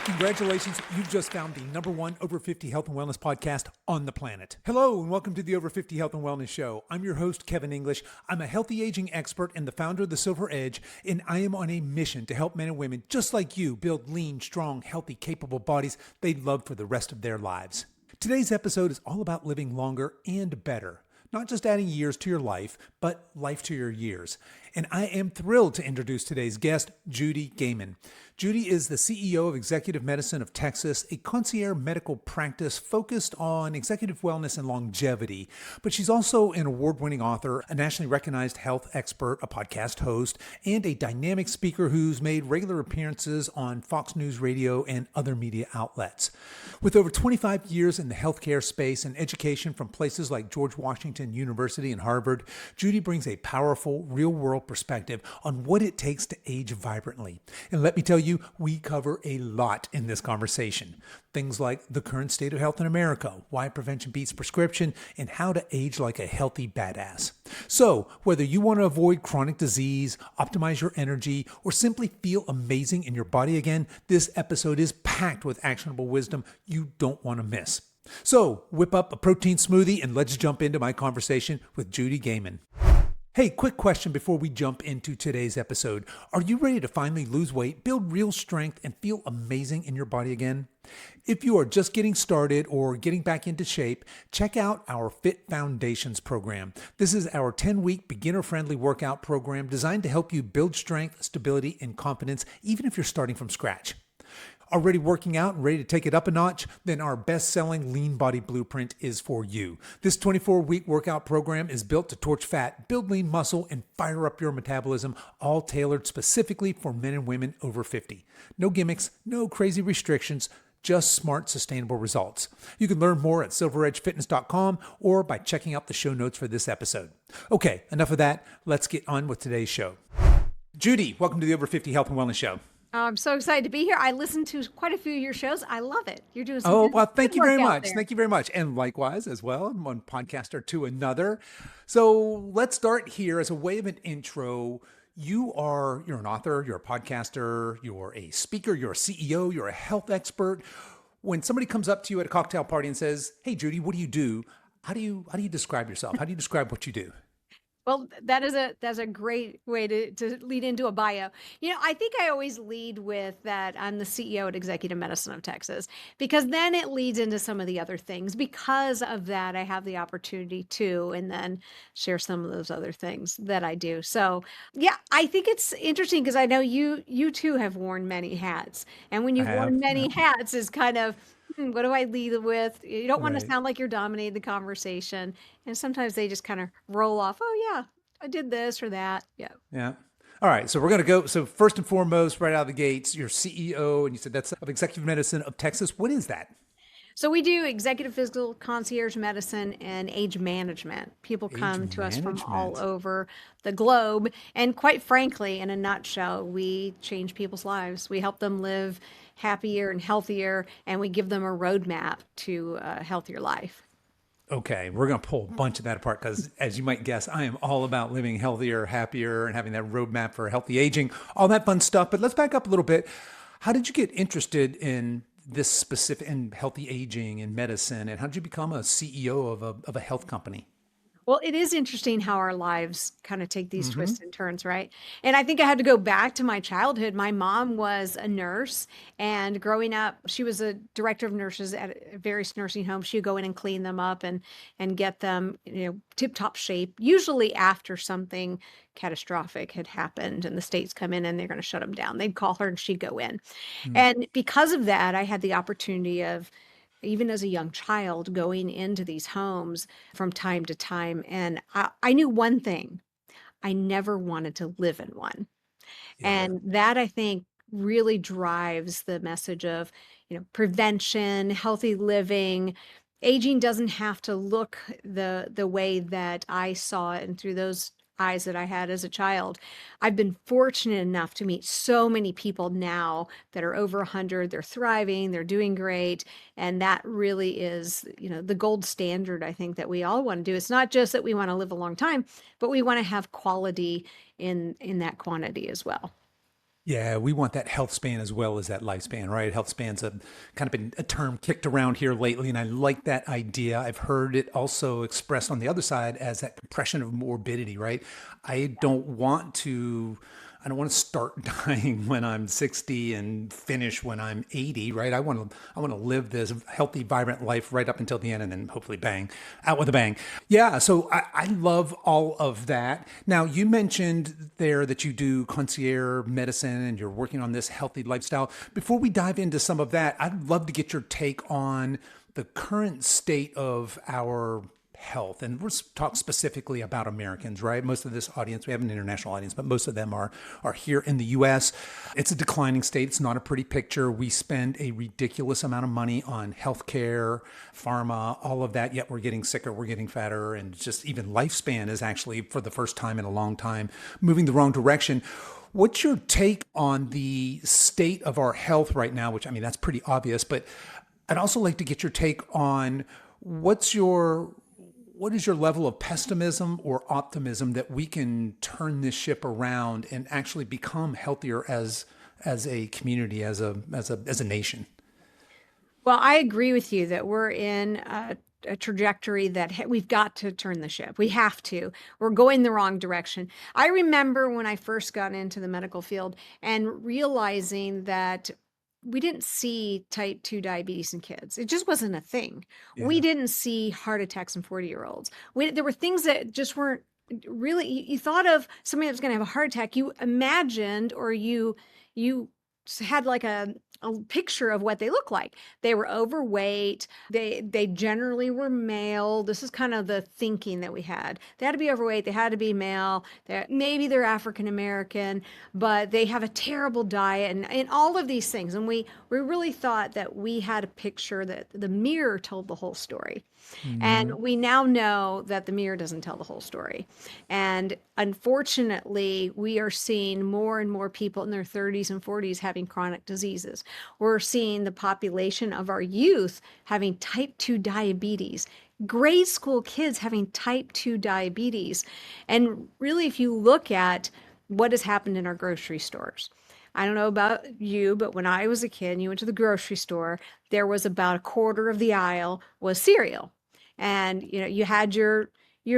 Congratulations, you've just found the #1 over 50 health and wellness podcast on the planet. Hello, and welcome to the Over 50 Health and Wellness Show. I'm your host, Kevin English. I'm a healthy aging expert and the founder of The Silver Edge, and I am on a mission to help men and women just like you build lean, strong, healthy, capable bodies they'd love for the rest of their lives. Today's episode is all about living longer and better. Not just adding years to your life, but life to your years. And I am thrilled to introduce today's guest, Judy Gaman. Judy is the CEO of Executive Medicine of Texas, a concierge medical practice focused on executive wellness and longevity. But she's also an award-winning author, a nationally recognized health expert, a podcast host, and a dynamic speaker who's made regular appearances on Fox News Radio and other media outlets. With over 25 years in the healthcare space and education from places like George Washington University and Harvard, Judy brings a powerful, real-world perspective on what it takes to age vibrantly. And let me tell you, we cover a lot in this conversation. Things like the current state of health in America, why prevention beats prescription, and how to age like a healthy badass. So, whether you want to avoid chronic disease, optimize your energy, or simply feel amazing in your body again, this episode is packed with actionable wisdom you don't want to miss. So, whip up a protein smoothie and let's jump into my conversation with Judy Gaman. Hey, quick question before we jump into today's episode. Are you ready to finally lose weight, build real strength, and feel amazing in your body again? If you are just getting started or getting back into shape, check out our Fit Foundations program. This is our 10-week beginner-friendly workout program designed to help you build strength, stability, and confidence, even if you're starting from scratch. Already working out and ready to take it up a notch? Then our best-selling Lean Body Blueprint is for you. This 24-week workout program is built to torch fat, build lean muscle, and fire up your metabolism, all tailored specifically for men and women over 50. No gimmicks, no crazy restrictions, just smart, sustainable results. You can learn more at silveredgefitness.com or by checking out the show notes for this episode. Okay, enough of that. Let's get on with today's show. Judy, welcome to the Over 50 Health and Wellness Show. I'm so excited to be here. I listened to quite a few of your shows. I love it. You're doing some thank you very much. There. Thank you very much. And likewise as well, I'm one podcaster to another. So let's start here as a way of an intro. You're an author, you're a podcaster, you're a speaker, you're a CEO, you're a health expert. When somebody comes up to you at a cocktail party and says, "Hey, Judy, what do? How do you describe yourself? How do you describe what you do?" Well, that's a great way to lead into a bio. I think I always lead with that I'm the CEO at Executive Medicine of Texas, because then it leads into some of the other things. Because of that, I have the opportunity to, and then share some of those other things that I do. So yeah, I think it's interesting because I know you too have worn many hats. And when you've worn many hats is kind of, what do I lead with? You don't want to sound like you're dominating the conversation. And sometimes they just kind of roll off. Oh yeah, I did this or that. Yeah. Yeah. All right. So we're going to go. So first and foremost, right out of the gates, you're CEO, and you said that's of Executive Medicine of Texas. What is that? So we do executive physical, concierge medicine, and age management. People come to us from all over the globe. And quite frankly, in a nutshell, we change people's lives. We help them live happier and healthier, and we give them a roadmap to a healthier life. Okay, we're going to pull a bunch of that apart because, as you might guess, I am all about living healthier, happier, and having that roadmap for healthy aging, all that fun stuff. But let's back up a little bit. How did you get interested in this specific and healthy aging and medicine, and how did you become a CEO of a health company? Well, it is interesting how our lives kind of take these twists and turns, right? And I think I had to go back to my childhood. My mom was a nurse, and growing up, she was a director of nurses at various nursing homes. She'd go in and clean them up and get them, tip-top shape, usually after something catastrophic had happened and the states come in and they're going to shut them down. They'd call her and she'd go in. And because of that, I had the opportunity of, even as a young child, going into these homes from time to time. And I knew one thing: I never wanted to live in one. Yeah. And that, I think, really drives the message of, prevention, healthy living. Aging doesn't have to look the way that I saw it and through those eyes that I had as a child. I've been fortunate enough to meet so many people now that are over 100, they're thriving, they're doing great. And that really is, the gold standard, I think, that we all want to do. It's not just that we want to live a long time, but we want to have quality in that quantity as well. Yeah, we want that health span as well as that lifespan, right? Health span's a kind of been a term kicked around here lately, and I like that idea. I've heard it also expressed on the other side as that compression of morbidity, right? I don't want to I don't want to start dying when I'm 60 and finish when I'm 80, right? I want to live this healthy, vibrant life right up until the end and then hopefully bang, out with a bang. Yeah, so I love all of that. Now, you mentioned there that you do concierge medicine and you're working on this healthy lifestyle. Before we dive into some of that, I'd love to get your take on the current state of our health. And we're talk specifically about Americans, right? Most of this audience, we have an international audience, but most of them are here in the US. It's a declining state. It's not a pretty picture. We spend a ridiculous amount of money on healthcare, pharma, all of that, yet we're getting sicker, we're getting fatter, and just even lifespan is actually, for the first time in a long time, moving the wrong direction. What's your take on the state of our health right now? Which, I mean, that's pretty obvious, but I'd also like to get your take on what is your level of pessimism or optimism that we can turn this ship around and actually become healthier as a community, as a nation? Well, I agree with you that we're in a trajectory that we've got to turn the ship. We have to. We're going the wrong direction. I remember when I first got into the medical field and realizing that we didn't see type 2 diabetes in kids. It just wasn't a thing. We Yeah. didn't see heart attacks in 40-year-olds. There were things that just weren't really, you thought of somebody that was going to have a heart attack, you imagined or you had like a picture of what they look like. They were overweight. They generally were male. This is kind of the thinking that we had. They had to be overweight. They had to be male. Maybe they're African American, but they have a terrible diet and all of these things. And we really thought that we had a picture that the mirror told the whole story. And Hmm. we now know that the mirror doesn't tell the whole story. And unfortunately, we are seeing more and more people in their 30s and 40s having chronic diseases. We're seeing the population of our youth having type 2 diabetes, grade school kids having type 2 diabetes. And really, if you look at what has happened in our grocery stores, I don't know about you, but when I was a kid and you went to the grocery store, there was about a quarter of the aisle was cereal. And you had your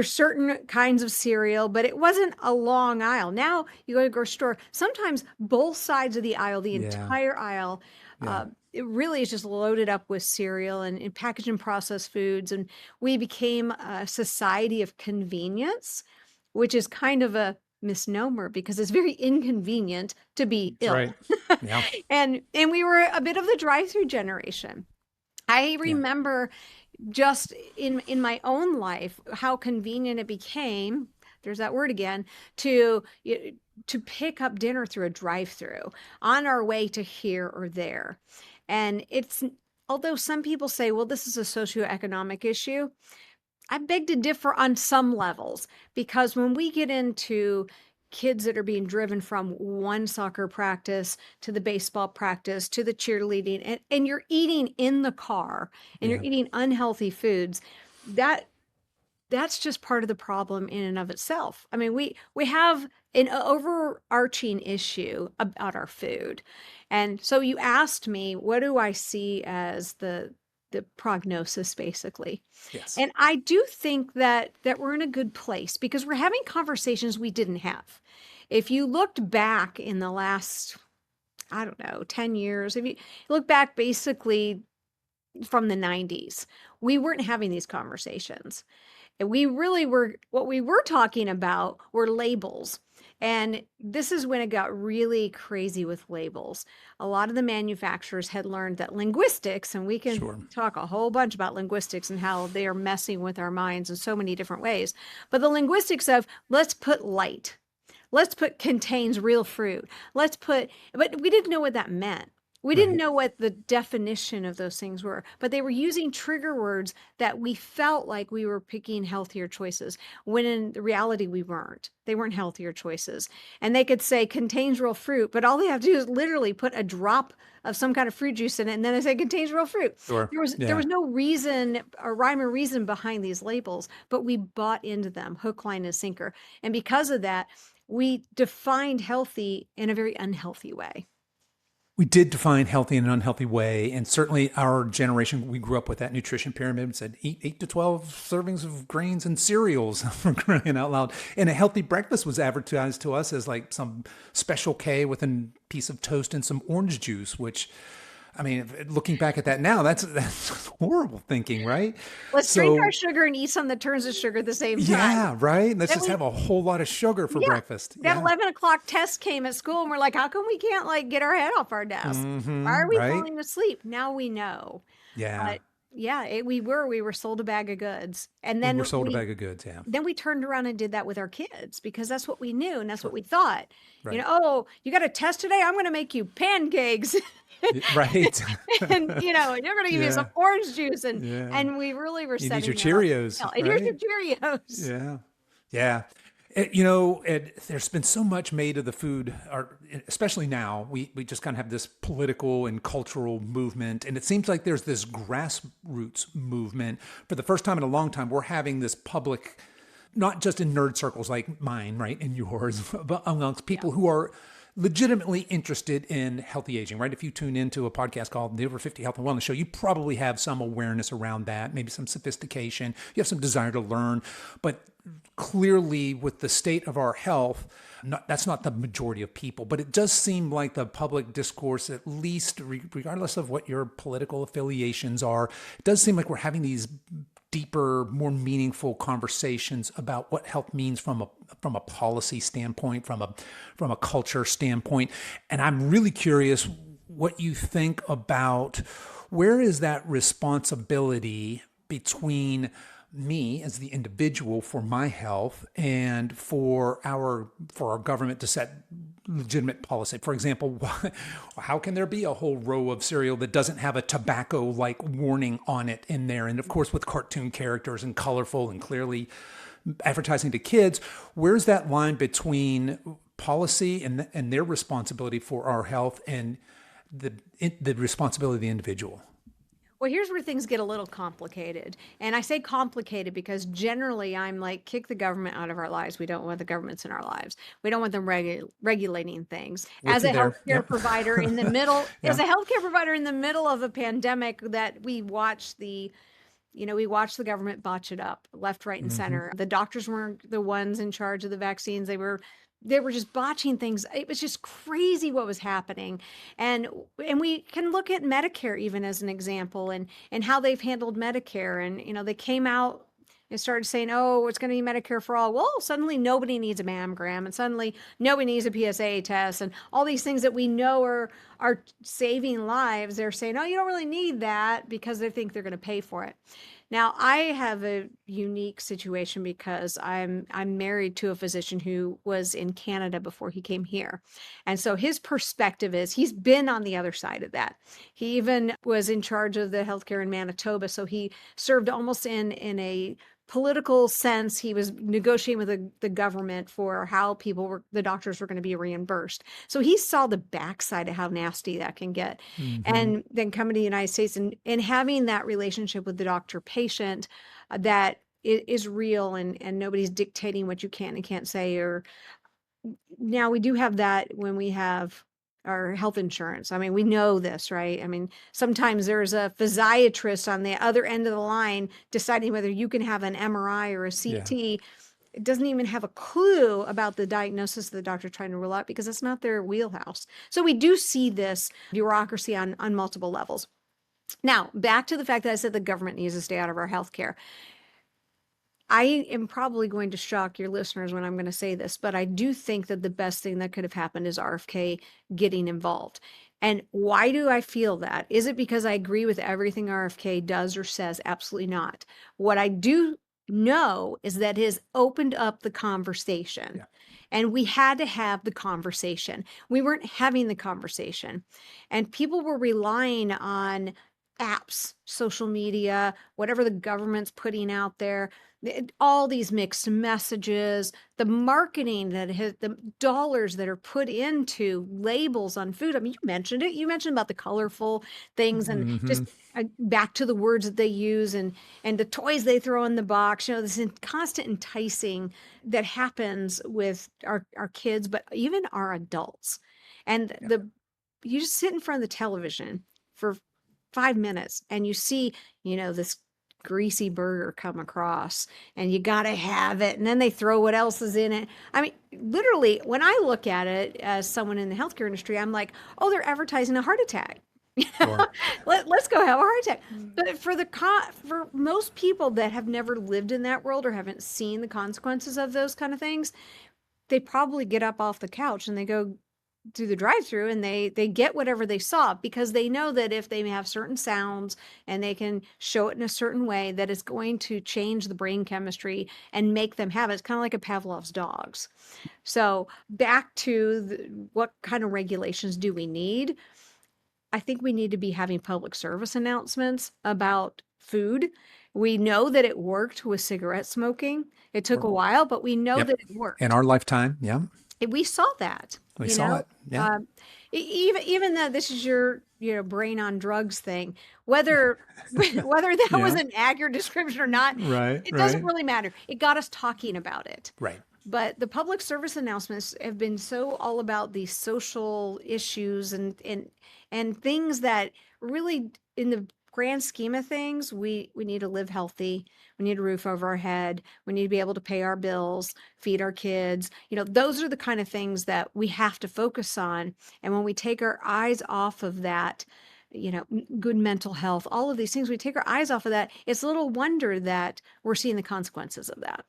certain kinds of cereal, but it wasn't a long aisle. Now you go to the grocery store, sometimes both sides of the aisle, the Yeah. entire aisle, Yeah. it really is just loaded up with cereal and packaged and processed foods. And we became a society of convenience, which is kind of a misnomer because it's very inconvenient to be That's ill. right. Yeah. And we were a bit of the drive-through generation. I Yeah. remember just in my own life how convenient it became, there's that word again, to pick up dinner through a drive-through on our way to here or there. And it's, although some people say, well, this is a socioeconomic issue, I beg to differ on some levels because when we get into kids that are being driven from one soccer practice to the baseball practice to the cheerleading, and you're eating in the car and you're Yeah. eating unhealthy foods, that that's just part of the problem in and of itself. I mean, we have an overarching issue about our food. And so you asked me, what do I see as the prognosis basically? Yes. And I do think that we're in a good place because we're having conversations we didn't have. If you looked back in the last, I don't know, 10 years, if you look back basically from the 90s, we weren't having these conversations. And we really were, what we were talking about were labels. And this is when it got really crazy with labels. A lot of the manufacturers had learned that linguistics, and we can Sure. talk a whole bunch about linguistics and how they are messing with our minds in so many different ways. But the linguistics of let's put light, let's put contains real fruit, let's put, but we didn't know what that meant. We didn't Right. know what the definition of those things were, but they were using trigger words that we felt like we were picking healthier choices, when in reality we weren't. They weren't healthier choices. And they could say contains real fruit, but all they have to do is literally put a drop of some kind of fruit juice in it, and then they say contains real fruit. Sure. There Yeah. was no reason or rhyme or reason behind these labels, but we bought into them hook, line, and sinker. And because of that, we defined healthy in a very unhealthy way. We did define healthy in an unhealthy way. And certainly our generation, we grew up with that nutrition pyramid and said eat 8 to 12 servings of grains and cereals for crying out loud. And a healthy breakfast was advertised to us as like some special K with a piece of toast and some orange juice, which, I mean, looking back at that now, that's horrible thinking, right? Let's drink our sugar and eat something that turns to sugar at the same time. Yeah, right. Let's just have a whole lot of sugar for breakfast. That 11 o'clock test came at school and we're like, how come we can't like get our head off our desk? Why are we falling asleep? Now we know. Yeah. Yeah, we were sold a bag of goods. And then we were sold a bag of goods, yeah. Then we turned around and did that with our kids because that's what we knew and that's what we thought. Right. You know, oh, you got a test today? I'm going to make you pancakes. Right. And, you know, you're going to give you some orange juice. And we really were setting your Cheerios. And here's your Cheerios. Yeah. Yeah. You know, there's been so much made of the food, especially now. We just kind of have this political and cultural movement, and it seems like there's this grassroots movement. For the first time in a long time, we're having this public, not just in nerd circles like mine, right, and yours, but amongst people who are legitimately interested in healthy aging, right? If you tune into a podcast called the Over 50 Health and Wellness Show, you probably have some awareness around that, maybe some sophistication. You have some desire to learn, but clearly with the state of our health, that's not the majority of people, but it does seem like the public discourse, at least regardless of what your political affiliations are, it does seem like we're having these deeper, more meaningful conversations about what health means from a policy standpoint, from a culture standpoint. And I'm really curious what you think about where is that responsibility between me as the individual for my health and for our government to set legitimate policy. For example, how can there be a whole row of cereal that doesn't have a tobacco-like warning on it in there? And of course, with cartoon characters and colorful and clearly advertising to kids, where's that line between policy and their responsibility for our health and the responsibility of the individual? Well, here's where things get a little complicated. And I say complicated because generally I'm like, kick the government out of our lives. We don't want the governments in our lives. We don't want them regulating things. As a healthcare provider in the middle, as a healthcare provider in the middle of a pandemic that we watched the government botch it up left, right, and center. The doctors weren't the ones in charge of the vaccines. They were just botching things. It was just crazy what was happening. And we can look at Medicare even as an example and how they've handled Medicare. And, you know, they came out and started saying, oh, it's going to be Medicare for all. Well, suddenly nobody needs a mammogram and suddenly nobody needs a PSA test and all these things that we know are saving lives. They're saying, oh, you don't really need that because they think they're going to pay for it. Now, I have a unique situation because I'm married to a physician who was in Canada before he came here. And so his perspective is he's been on the other side of that. He even was in charge of the healthcare in Manitoba. So he served almost in a political sense. He was negotiating with the government for how the doctors were going to be reimbursed. So he saw the backside of how nasty that can get. And then coming to the United States and having that relationship with the doctor patient that is real and nobody's dictating what you can and can't say. Or now we do have that when we have our health insurance. I mean, we know this, right? I mean, sometimes there's a physiatrist on the other end of the line deciding whether you can have an MRI or a CT. Yeah. It doesn't even have a clue about the diagnosis of the doctor trying to rule out because it's not their wheelhouse. So we do see this bureaucracy on multiple levels. Now, back to the fact that I said the government needs to stay out of our healthcare. I am probably going to shock your listeners when I'm going to say this, but I do think that the best thing that could have happened is RFK getting involved. And why do I feel that? Is it because I agree with everything RFK does or says? Absolutely not. What I do know is that it has opened up the conversation. Yeah. And we had to have the conversation. We weren't having the conversation. And people were relying on apps, social media, whatever the government's putting out there. all these mixed messages, the marketing that has the dollars that are put into labels on food. I mean, you mentioned it. You mentioned about the colorful things and Hmm. just back to the words that they use and the toys they throw in the box. You know, this constant enticing that happens with our kids, but even our adults. And Yeah. you just sit in front of the television for 5 minutes and you see, this greasy burger come across and you got to have it. And then they throw what else is in it. I mean, literally, when I look at it as someone in the healthcare industry, I'm like, oh, they're advertising a heart attack. Sure. Let's go have a heart attack. But for most people that have never lived in that world or haven't seen the consequences of those kind of things, they probably get up off the couch and they go through the drive-through and they get whatever they saw because they know that if they have certain sounds and they can show it in a certain way that it's going to change the brain chemistry and make them have it. It's kind of like a Pavlov's dogs. So back to what kind of regulations do we need? I think we need to be having public service announcements about food. We know that it worked with cigarette smoking. It took a Sure. while, but we know Yep. that it In worked. our lifetime. Yeah. We saw that, We saw it. Yeah. um, even though this is your, brain on drugs thing, whether whether that was Yeah. an accurate description or not, Right. it doesn't Right. really matter. It got us talking about it. Right. But the public service announcements have been so all about these social issues and things that really, in the grand scheme of things, we need to live healthy. We need a roof over our head. We need to be able to pay our bills, feed our kids. Those are the kind of things that we have to focus on. And when we take our eyes off of that, good mental health, all of these things, we take our eyes off of that. It's little wonder that we're seeing the consequences of that.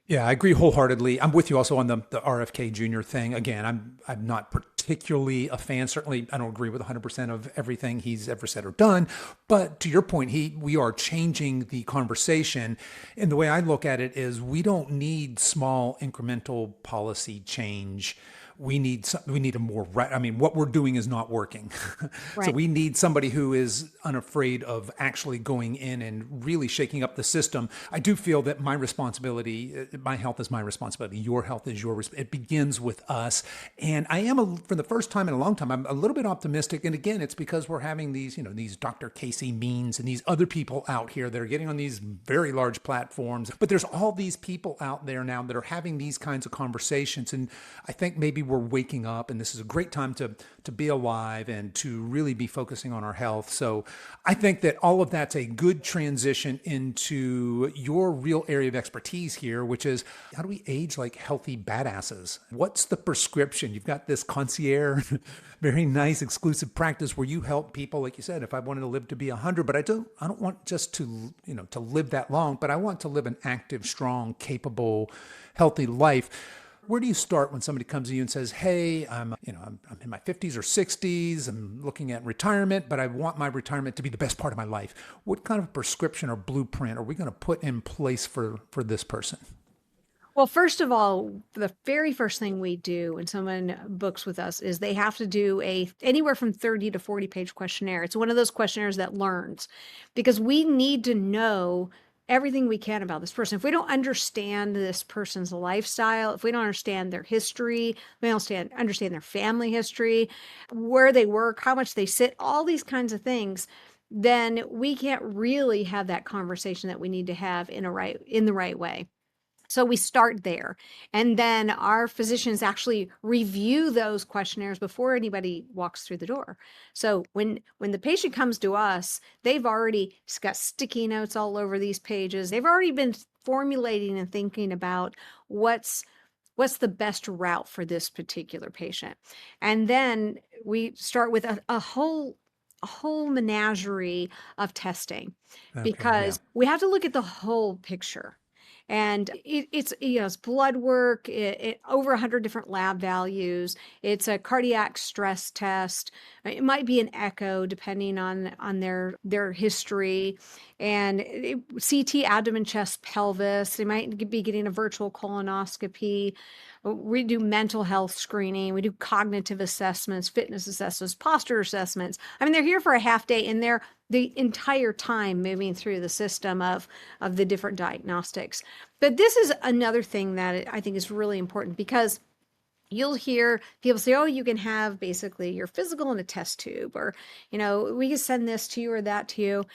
Yeah, I agree wholeheartedly. I'm with you also on the RFK Jr. thing. Again, I'm not particularly a fan. Certainly, I don't agree with 100% of everything he's ever said or done. But to your point, we are changing the conversation. And the way I look at it is we don't need small incremental policy change. We need a more right. I mean, what we're doing is not working. So Right. we need somebody who is unafraid of actually going in and really shaking up the system. I do feel that my responsibility, my health is my responsibility. Your health is yours. It begins with us. And I am, for the first time in a long time, I'm a little bit optimistic. And again, it's because we're having these Dr. Casey Means and these other people out here that are getting on these very large platforms. But there's all these people out there now that are having these kinds of conversations. And I think maybe we're waking up, and this is a great time to be alive and to really be focusing on our health. So I think that all of that's a good transition into your real area of expertise here, which is how do we age like healthy badasses? What's the prescription? You've got this concierge, very nice exclusive practice where you help people, like you said, if I wanted to live to be 100, but I don't want just to, to live that long, but I want to live an active, strong, capable, healthy life. Where do you start when somebody comes to you and says, "Hey, I'm in my 50s or 60s. I'm looking at retirement, but I want my retirement to be the best part of my life." What kind of prescription or blueprint are we going to put in place for this person? Well, first of all, the very first thing we do when someone books with us is they have to do anywhere from 30 to 40-page questionnaire. It's one of those questionnaires that learns because we need to know everything we can about this person. If we don't understand this person's lifestyle, if we don't understand their history, we don't understand their family history, where they work, how much they sit, all these kinds of things, then we can't really have that conversation that we need to have in the right way. So we start there. And then our physicians actually review those questionnaires before anybody walks through the door. So when the patient comes to us, they've already got sticky notes all over these pages. They've already been formulating and thinking about what's the best route for this particular patient. And then we start with a whole menagerie of testing Okay, yeah. because we have to look at the whole picture. And it's blood work, over 100 different lab values. It's a cardiac stress test. It might be an echo depending on their history, and CT abdomen, chest, pelvis. They might be getting a virtual colonoscopy. We do mental health screening. We do cognitive assessments, fitness assessments, posture assessments. I mean, they're here for a half day, and they're the entire time moving through the system of the different diagnostics. But this is another thing that I think is really important, because you'll hear people say, oh, you can have basically your physical in a test tube, or, we can send this to you or that to you.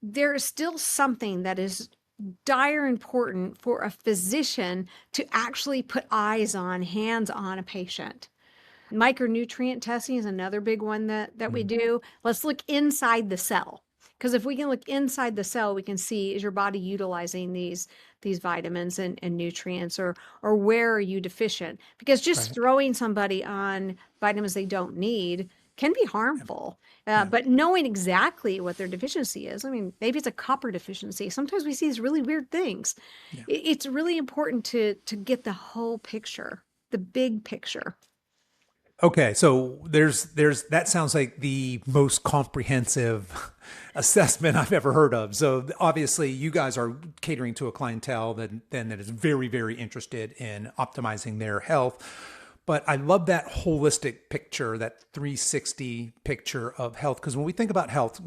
There is still something that is dire important for a physician to actually put eyes on, hands on a patient. Micronutrient testing is another big one that we do. Let's look inside the cell. Because if we can look inside the cell, we can see, is your body utilizing these vitamins and nutrients, or where are you deficient? Because just throwing somebody on vitamins they don't need can be harmful. But knowing exactly what their deficiency is, I mean, maybe it's a copper deficiency. Sometimes we see these really weird things. It's really important to get the whole picture, the big picture. Okay, so there's that sounds like the most comprehensive assessment I've ever heard of. So obviously you guys are catering to a clientele that is very, very interested in optimizing their health. But I love that holistic picture, that 360 picture of health. Because when we think about health,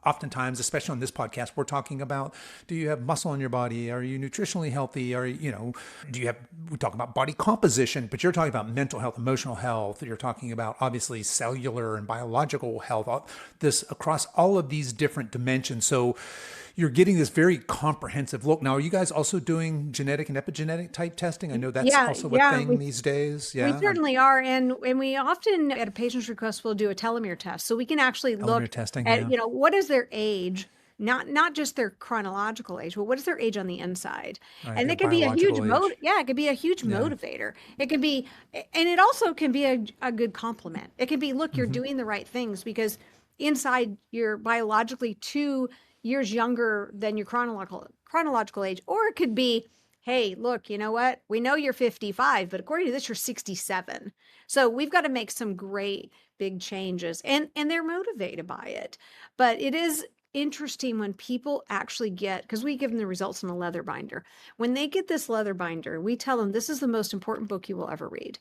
oftentimes, especially on this podcast, we're talking about, do you have muscle in your body? Are you nutritionally healthy? We talk about body composition, but you're talking about mental health, emotional health. You're talking about obviously cellular and biological health, this across all of these different dimensions. So you're getting this very comprehensive look. Now, are you guys also doing genetic and epigenetic type testing? I know that's also a thing these days. Yeah, we certainly are. And we often, at a patient's request, will do a telomere test. So we can actually look testing, at, what is their age, not just their chronological age, but what is their age on the inside? Right, and it can be a huge age. it could be a huge motivator. It can be, and it also can be a good compliment. It can be, look, you're doing the right things, because inside you're biologically 2 years younger than your chronological age. Or it could be, hey, look, you know what? We know you're 55, but according to this, you're 67. So we've got to make some great big changes, and they're motivated by it. But it is interesting when people actually get, because we give them the results in a leather binder. When they get this leather binder, we tell them, this is the most important book you will ever read.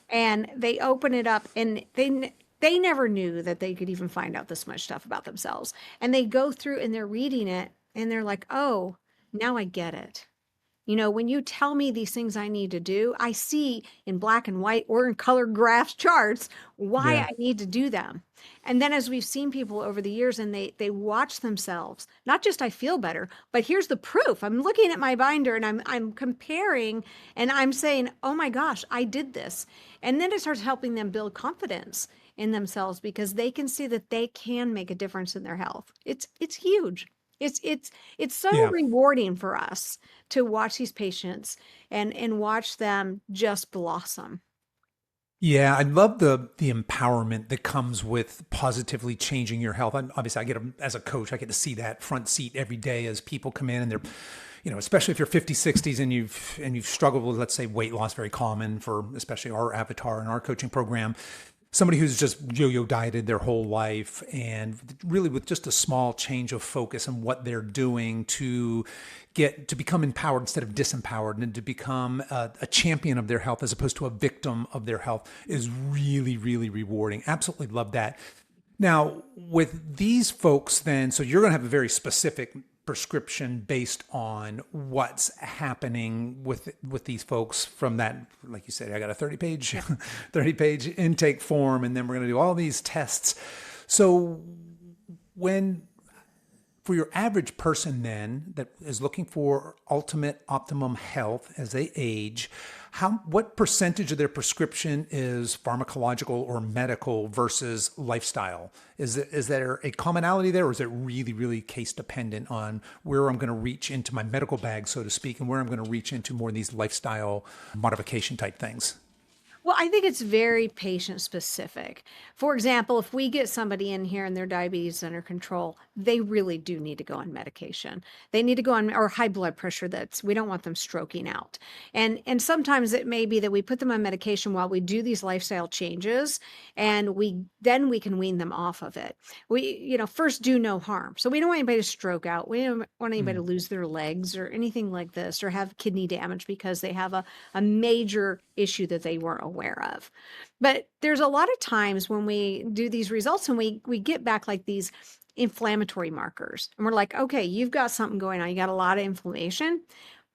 And they open it up, and they never knew that they could even find out this much stuff about themselves. And they go through and they're reading it and they're like, oh, now I get it. When you tell me these things I need to do, I see in black and white or in color graphs charts why I need to do them. And then as we've seen people over the years, and they watch themselves, not just I feel better, but here's the proof. I'm looking at my binder and I'm comparing, and I'm saying, oh my gosh, I did this. And then it starts helping them build confidence in themselves, because they can see that they can make a difference in their health. It's huge. It's so rewarding for us to watch these patients and watch them just blossom. Yeah, I love the empowerment that comes with positively changing your health. Obviously, as a coach, I get to see that front seat every day as people come in and they're, especially if you're 50s, 60s and you've struggled with, let's say, weight loss, very common for especially our avatar in our coaching program. Somebody who's just yo-yo dieted their whole life, and really with just a small change of focus on what they're doing to become empowered instead of disempowered, and to become a champion of their health as opposed to a victim of their health is really, really rewarding. Absolutely love that. Now, with these folks then, so you're going to have a very specific prescription based on what's happening with these folks from that, like you said, I got a 30-page intake form, and then we're going to do all these tests. So for your average person then that is looking for ultimate optimum health as they age, what percentage of their prescription is pharmacological or medical versus lifestyle? Is there a commonality there, or is it really, really case dependent on where I'm going to reach into my medical bag, so to speak, and where I'm going to reach into more of these lifestyle modification type things? Well, I think it's very patient specific. For example, if we get somebody in here and their diabetes is under control, they really do need to go on medication. They need to go on, or high blood pressure, we don't want them stroking out. And sometimes it may be that we put them on medication while we do these lifestyle changes, and then we can wean them off of it. We, first do no harm. So we don't want anybody to stroke out. We don't want anybody to lose their legs or anything like this, or have kidney damage because they have a major issue that they weren't aware of. But there's a lot of times when we do these results and we get back like these inflammatory markers. And we're like, okay, you've got something going on. You got a lot of inflammation,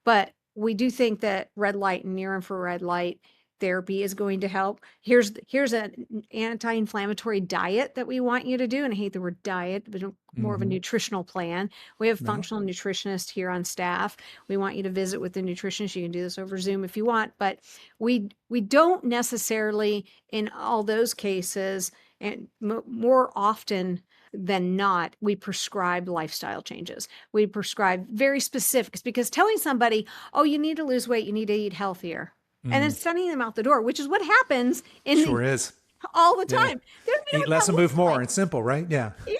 but we do think that red light and near infrared light therapy is going to help. Here's an anti-inflammatory diet that we want you to do. And I hate the word diet, but more of a nutritional plan. We have functional nutritionists here on staff. We want you to visit with the nutritionist. You can do this over Zoom if you want, but we don't necessarily in all those cases, and more often than not, we prescribe lifestyle changes. We prescribe very specifics, because telling somebody, oh, you need to lose weight, you need to eat healthier, and then sending them out the door, which is what happens Sure is. all the time. They don't even know Eat less what and that move looks more. like. It's simple, right? Yeah. Yeah,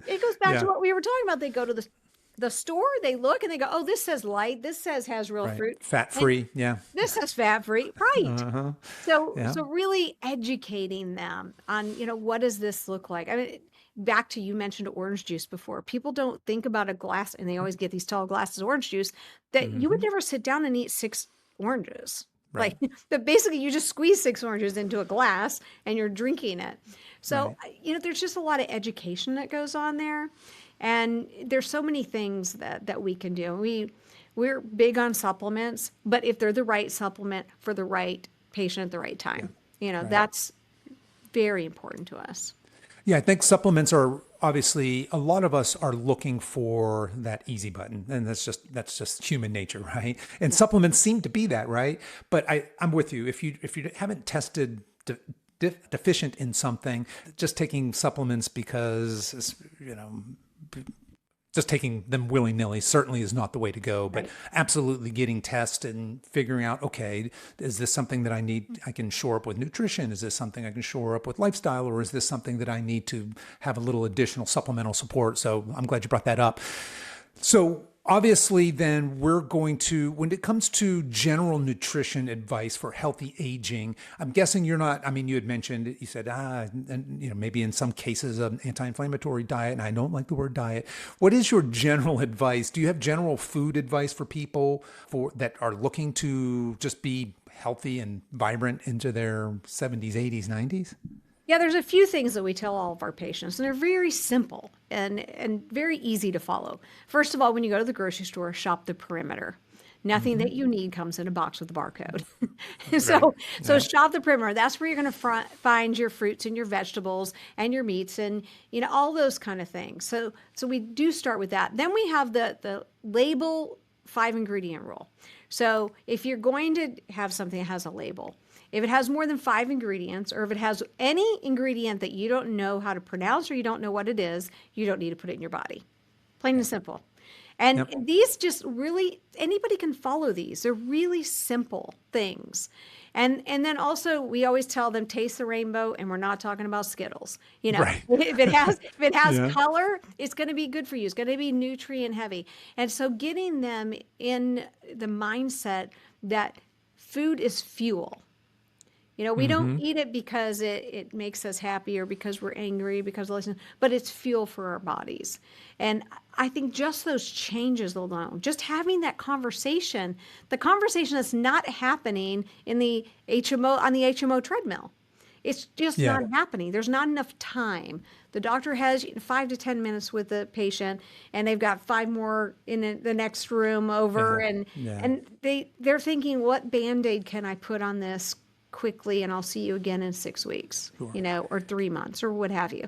it goes back to what we were talking about. They go to the store, they look and they go, oh, this says light, this says has real fruit. Fat free. Yeah. This says fat free. Right. So Yeah. so really educating them on, what does this look like? I mean, back to, you mentioned orange juice before. People don't think about a glass, and they always get these tall glasses of orange juice, that you would never sit down and eat 6 oranges. Right. Like, but basically you just squeeze 6 oranges into a glass and you're drinking it. So, there's just a lot of education that goes on there. And there's so many things that we can do. We're big on supplements, but if they're the right supplement for the right patient at the right time, that's very important to us. Yeah, I think supplements are obviously, a lot of us are looking for that easy button, and that's just human nature, right? And supplements seem to be that, right? But I'm with you. If you haven't tested deficient in something, just taking supplements because just taking them willy-nilly certainly is not the way to go, but absolutely getting tested and figuring out, okay, is this something that I can shore up with nutrition? Is this something I can shore up with lifestyle? Or is this something that I need to have a little additional supplemental support? So I'm glad you brought that up. So obviously then we're going to, when it comes to general nutrition advice for healthy aging, I'm guessing you're not, you had mentioned, you said, and maybe in some cases an anti-inflammatory diet, and I don't like the word diet. What is your general advice? Do you have general food advice for people that are looking to just be healthy and vibrant into their 70s, 80s, 90s? Yeah, there's a few things that we tell all of our patients, and they're very simple and very easy to follow. First of all, when you go to the grocery store, shop the perimeter. Nothing that you need comes in a box with a barcode. So shop the perimeter. That's where you're going to find your fruits and your vegetables and your meats and all those kind of things. So we do start with that. Then we have the label 5-ingredient rule. So if you're going to have something that has a label, if it has more than 5 ingredients, or if it has any ingredient that you don't know how to pronounce or you don't know what it is, you don't need to put it in your body. Plain and simple. And these just really, anybody can follow these. They're really simple things. And then also we always tell them, taste the rainbow, and we're not talking about Skittles. If it has color, it's going to be good for you. It's going to be nutrient heavy. And so getting them in the mindset that food is fuel. We don't eat it because it makes us happy or because we're angry, but it's fuel for our bodies. And I think just those changes alone, just having that conversation, the conversation that's not happening in the on the HMO treadmill. It's just not happening. There's not enough time. The doctor has 5 to 10 minutes with the patient, and they've got 5 more in the next room over, and they're thinking, what Band-Aid can I put on this quickly, and I'll see you again in 6 weeks, or 3 months, or what have you.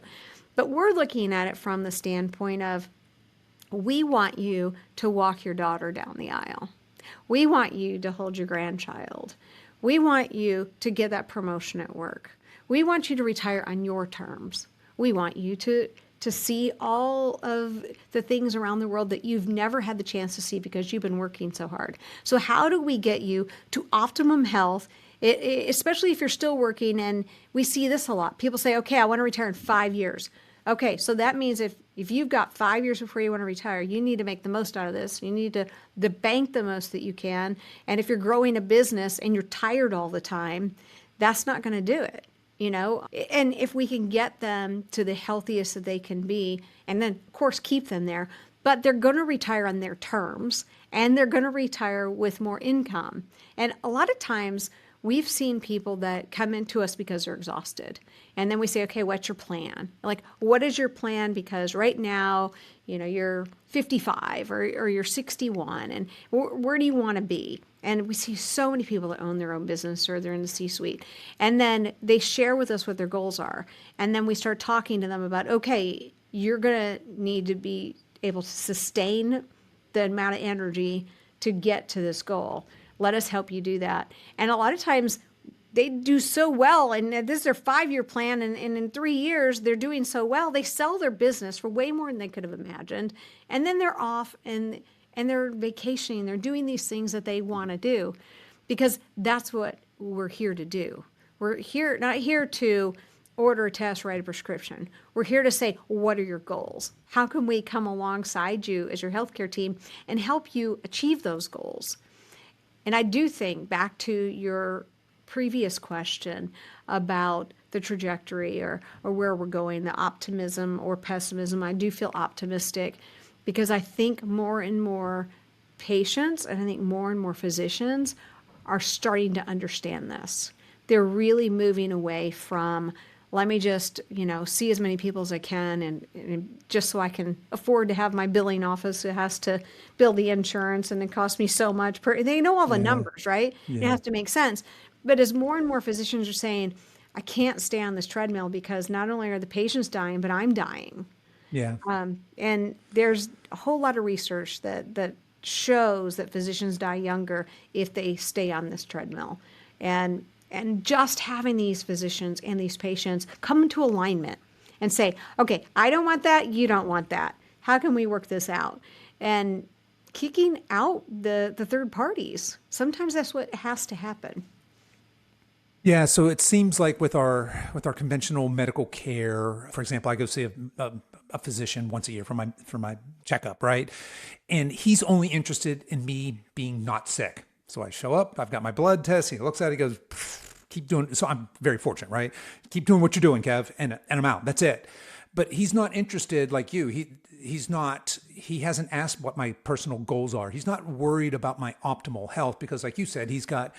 But we're looking at it from the standpoint of, we want you to walk your daughter down the aisle. We want you to hold your grandchild. We want you to get that promotion at work. We want you to retire on your terms. We want you to see all of the things around the world that you've never had the chance to see because you've been working so hard. So how do we get you to optimum health, especially if you're still working? And we see this a lot. People say, okay, I want to retire in 5 years. Okay, so that means if you've got 5 years before you want to retire, you need to make the most out of this. You need to bank the most that you can. And if you're growing a business and you're tired all the time, that's not going to do it. And if we can get them to the healthiest that they can be, and then of course keep them there, but they're going to retire on their terms, and they're going to retire with more income. And a lot of times we've seen people that come into us because they're exhausted. And then we say, okay, what's your plan? Like, what is your plan? Because right now, you're 55 or you're 61, and where do you want to be? And we see so many people that own their own business or they're in the C-suite. And then they share with us what their goals are. And then we start talking to them about, okay, you're going to need to be able to sustain the amount of energy to get to this goal. Let us help you do that. And a lot of times they do so well, and this is their 5-year plan, and in 3 years they're doing so well, they sell their business for way more than they could have imagined. And then they're off and they're vacationing, they're doing these things that they want to do, because that's what we're here to do. We're here, not here to order a test, write a prescription. We're here to say, what are your goals? How can we come alongside you as your healthcare team and help you achieve those goals? And I do think, back to your previous question about the trajectory or where we're going, the optimism or pessimism, I do feel optimistic, because I think more and more patients, and I think more and more physicians are starting to understand this. They're really moving away from, let me just, see as many people as I can, and just so I can afford to have my billing office, it has to bill the insurance, and it costs me so much per. They know all the numbers, right? Yeah. It has to make sense. But as more and more physicians are saying, I can't stay on this treadmill because not only are the patients dying, but I'm dying. Yeah. And there's a whole lot of research that shows that physicians die younger if they stay on this treadmill. And just having these physicians and these patients come into alignment and say, okay, I don't want that, you don't want that. How can we work this out? And kicking out the third parties. Sometimes that's what has to happen. Yeah, so it seems like with our conventional medical care, for example, I go see a physician once a year for my checkup, right? And he's only interested in me being not sick. So I show up, I've got my blood test, he looks at it, he goes, keep doing, so I'm very fortunate, right? Keep doing what you're doing, Kev, and I'm out, that's it. But he's not interested like you. He hasn't asked what my personal goals are. He's not worried about my optimal health, because like you said, he's got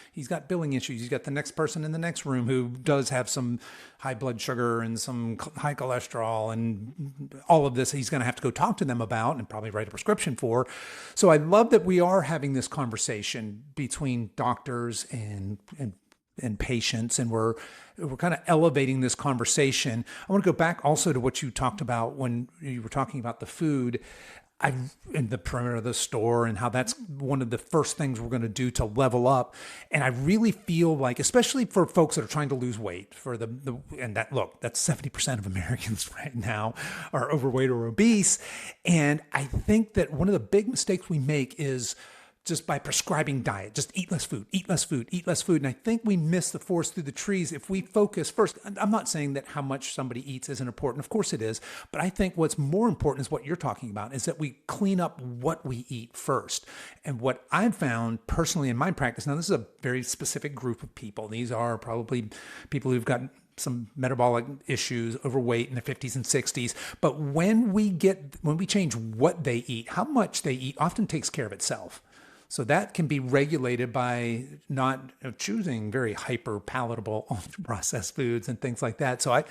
billing issues. He's got the next person in the next room who does have some high blood sugar and some high cholesterol and all of this he's going to have to go talk to them about and probably write a prescription for. So I love that we are having this conversation between doctors and patients, and we're kind of elevating this conversation. I want to go back also to what you talked about when you were talking about the food in the perimeter of the store, and how that's one of the first things we're going to do to level up. And I really feel like, especially for folks that are trying to lose weight, that's 70% of Americans right now are overweight or obese. And I think that one of the big mistakes we make is just by prescribing diet, just eat less food, eat less food, eat less food. And I think we miss the forest through the trees if we focus first. I'm not saying that how much somebody eats isn't important. Of course it is. But I think what's more important is what you're talking about, is that we clean up what we eat first. And what I've found personally in my practice, now this is a very specific group of people. These are probably people who've got some metabolic issues, overweight in their 50s and 60s. But when we change what they eat, how much they eat often takes care of itself. So that can be regulated by not choosing very hyper palatable ultra processed foods and things like that. So I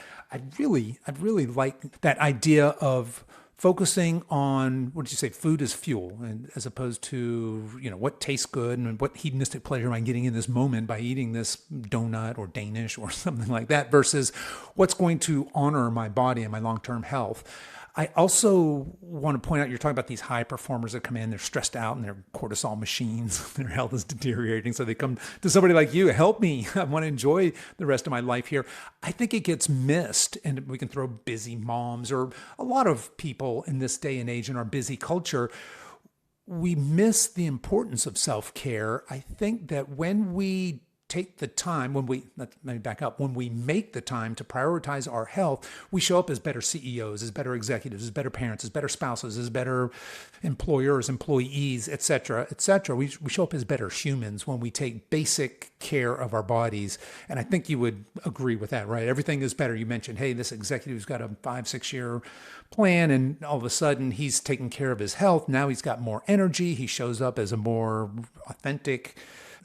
really like that idea of focusing on, what did you say, food as fuel, and as opposed to, what tastes good and what hedonistic pleasure am I getting in this moment by eating this donut or Danish or something like that, versus what's going to honor my body and my long-term health. I also want to point out, you're talking about these high performers that come in, they're stressed out and they're cortisol machines, their health is deteriorating. So they come to somebody like you, help me, I want to enjoy the rest of my life here. I think it gets missed, and we can throw busy moms or a lot of people in this day and age in our busy culture. We miss the importance of self-care. I think that when we take the time, when we make the time to prioritize our health, we show up as better CEOs, as better executives, as better parents, as better spouses, as better employers, employees, et cetera, et cetera. We show up as better humans when we take basic care of our bodies. And I think you would agree with that, right? Everything is better. You mentioned, hey, this executive's got a 5-6 year plan, and all of a sudden he's taking care of his health. Now he's got more energy. He shows up as a more authentic,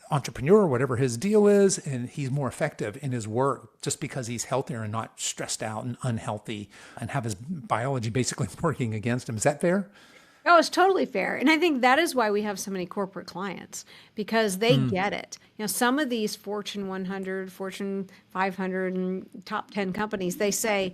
entrepreneur, whatever his deal is, and he's more effective in his work just because he's healthier and not stressed out and unhealthy and have his biology basically working against him. Is that fair? Oh, it's totally fair. And I think that is why we have so many corporate clients because they get it. Some of these Fortune 100, Fortune 500 and top 10 companies, they say,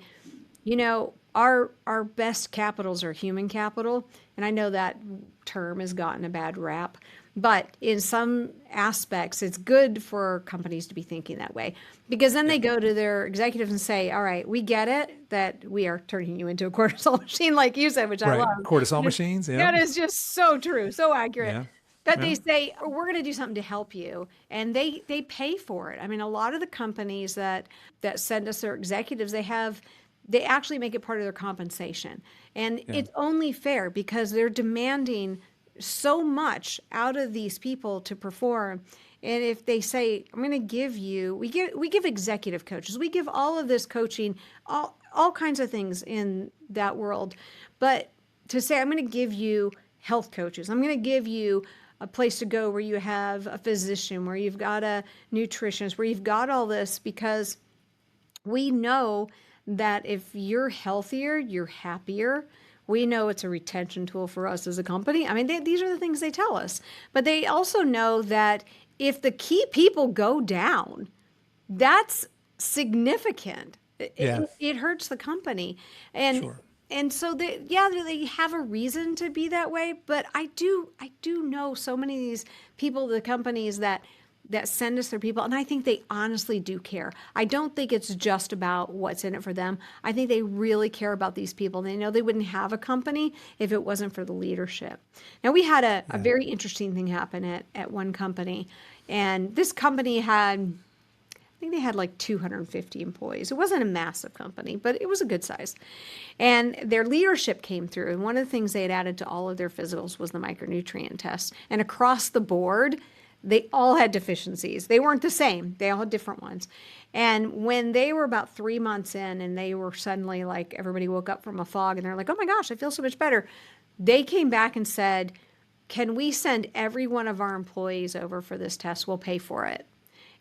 our best capitals are human capital. And I know that term has gotten a bad rap, but in some aspects, it's good for companies to be thinking that way because then they go to their executives and say, all right, we get it that we are turning you into a cortisol machine, like you said, which I love. Cortisol machines. Yeah. That is just so true, so accurate. Yeah. But they say, we're going to do something to help you. And they pay for it. I mean, a lot of the companies that send us their executives, they actually make it part of their compensation. And it's only fair because they're demanding so much out of these people to perform. And if they say, I'm going to give you, we give executive coaches, we give all of this coaching, all kinds of things in that world. But to say, I'm going to give you health coaches, I'm going to give you a place to go where you have a physician, where you've got a nutritionist, where you've got all this, because we know that if you're healthier, you're happier. We know it's a retention tool for us as a company. I mean, these are the things they tell us. But they also know that if the key people go down, that's significant. It hurts the company. And so they have a reason to be that way. But I do know so many of these people, the companies that send us their people, and I think they honestly do care. I don't think it's just about what's in it for them. I think they really care about these people. They know they wouldn't have a company if it wasn't for the leadership. Now, we had a very interesting thing happen at one company, and this company had, I think they had like 250 employees. It wasn't a massive company, but it was a good size. And their leadership came through, and one of the things they had added to all of their physicals was the micronutrient test. And across the board, they all had deficiencies. They weren't the same. They all had different ones. And when they were about 3 months in and they were suddenly like, everybody woke up from a fog and they're like, oh my gosh, I feel so much better. They came back and said, can we send every one of our employees over for this test? We'll pay for it.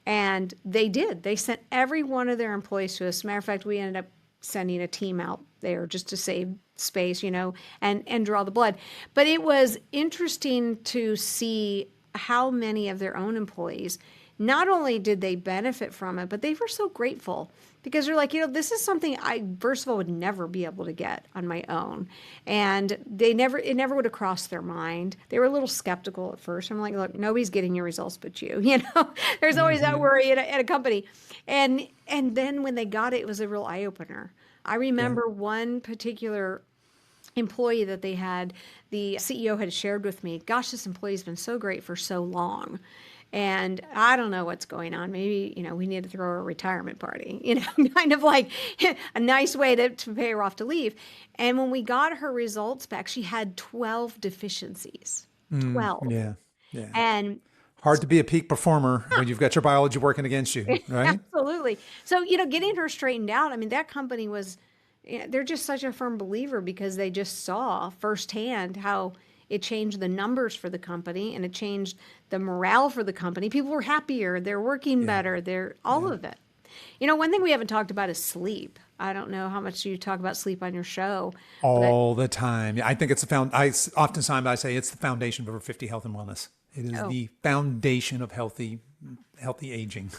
And they did. They sent every one of their employees to us. As a matter of fact, we ended up sending a team out there just to save space, and draw the blood. But it was interesting to see how many of their own employees, not only did they benefit from it, but they were so grateful because they're like, this is something I, first of all, would never be able to get on my own. And it never would have crossed their mind. They were a little skeptical at first. I'm like, look, nobody's getting your results but you, there's always that worry at a company. And then when they got it, it was a real eye opener. I remember one particular employee that they had, the CEO had shared with me, gosh, this employee's been so great for so long. And I don't know what's going on. Maybe, we need to throw her a retirement party, kind of like a nice way to pay her off to leave. And when we got her results back, she had 12 deficiencies. 12. Yeah. And hard to be a peak performer when you've got your biology working against you, right? Absolutely. So, getting her straightened out, I mean, that company was, they're just such a firm believer because they just saw firsthand how it changed the numbers for the company and it changed the morale for the company. People were happier. They're working better. They're all of it. One thing we haven't talked about is sleep. I don't know how much you talk about sleep on your show. All the time. I think it's oftentimes I say it's the foundation of over 50 health and wellness. It is the foundation of healthy aging.